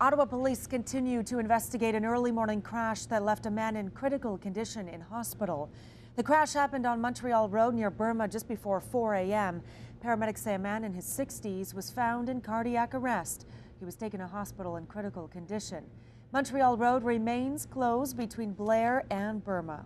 Ottawa police continue to investigate an early morning crash that left a man in critical condition in hospital. The crash happened on Montreal Road near Burma just before 4 a.m. Paramedics say a man in his 60s was found in cardiac arrest. He was taken to hospital in critical condition. Montreal Road remains closed between Blair and Burma.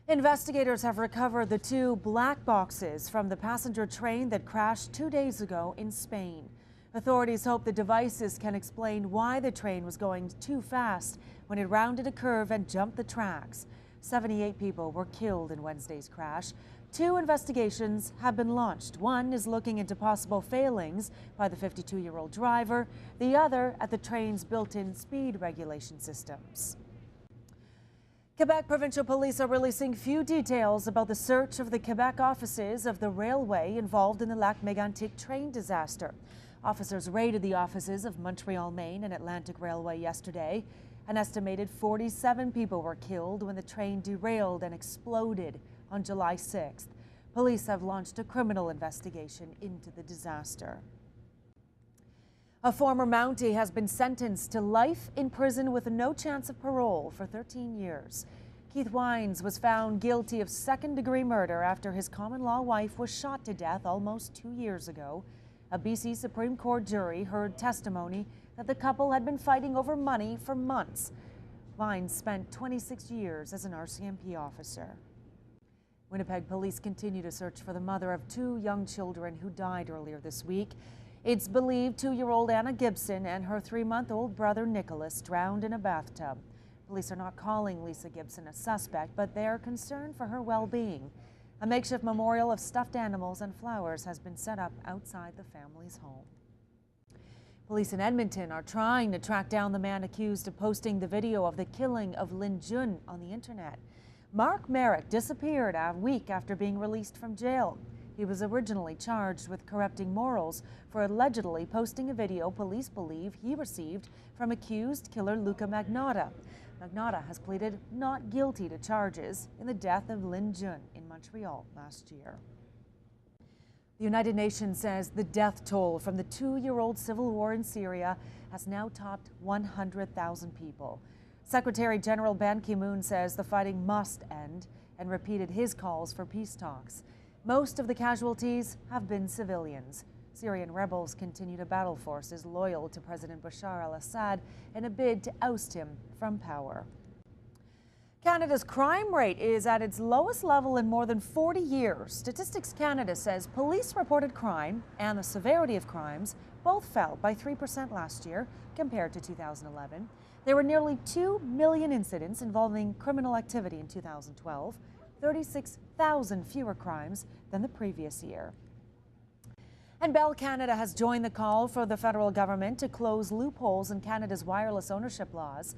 Investigators have recovered the 2 black boxes from the passenger train that crashed 2 days ago in Spain. Authorities hope the devices can explain why the train was going too fast when it rounded a curve and jumped the tracks. 78 people were killed in Wednesday's crash. 2 investigations have been launched. One is looking into possible failings by the 52-year-old driver, the other at the train's built-in speed regulation systems. Quebec provincial police are releasing few details about the search of the Quebec offices of the railway involved in the Lac Mégantic train disaster. Officers raided the offices of Montreal Main and Atlantic Railway yesterday. An estimated 47 people were killed when the train derailed and exploded on July 6th. Police have launched a criminal investigation into the disaster. A former Mountie has been sentenced to life in prison with no chance of parole for 13 years. Keith Wines was found guilty of second-degree murder after his common-law wife was shot to death almost 2 years ago. A BC Supreme Court jury heard testimony that the couple had been fighting over money for months. Vines spent 26 years as an RCMP officer. Winnipeg police continue to search for the mother of 2 young children who died earlier this week. It's believed 2-year-old Anna Gibson and her 3-month-old brother Nicholas drowned in a bathtub. Police are not calling Lisa Gibson a suspect, but they are concerned for her well-being. A makeshift memorial of stuffed animals and flowers has been set up outside the family's home. Police in Edmonton are trying to track down the man accused of posting the video of the killing of Lynn Jun on the internet. Mark Merrick disappeared a week after being released from jail. He was originally charged with corrupting morals for allegedly posting a video police believe he received from accused killer Luca Magnotta. Magnotta has pleaded not guilty to charges in the death of Lynn Jun in Montreal last year. The United Nations says the death toll from the 2-year-old civil war in Syria has now topped 100,000 people. Secretary General Ban Ki-moon says the fighting must end and repeated his calls for peace talks. Most of the casualties have been civilians. Syrian rebels continue to battle forces loyal to President Bashar al-Assad in a bid to oust him from power. Canada's crime rate is at its lowest level in more than 40 years. Statistics Canada says police-reported crime and the severity of crimes both fell by 3% last year compared to 2011. There were nearly 2 million incidents involving criminal activity in 2012, 36,000 fewer crimes than the previous year. And Bell Canada has joined the call for the federal government to close loopholes in Canada's wireless ownership laws.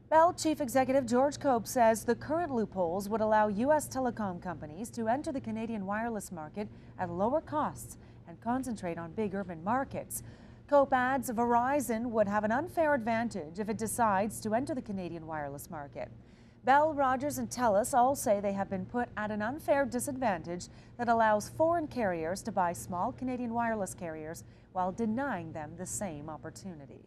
Bell Chief Executive George Cope says the current loopholes would allow U.S. telecom companies to enter the Canadian wireless market at lower costs and concentrate on big urban markets. Cope adds Verizon would have an unfair advantage if it decides to enter the Canadian wireless market. Bell, Rogers, and TELUS all say they have been put at an unfair disadvantage that allows foreign carriers to buy small Canadian wireless carriers while denying them the same opportunity.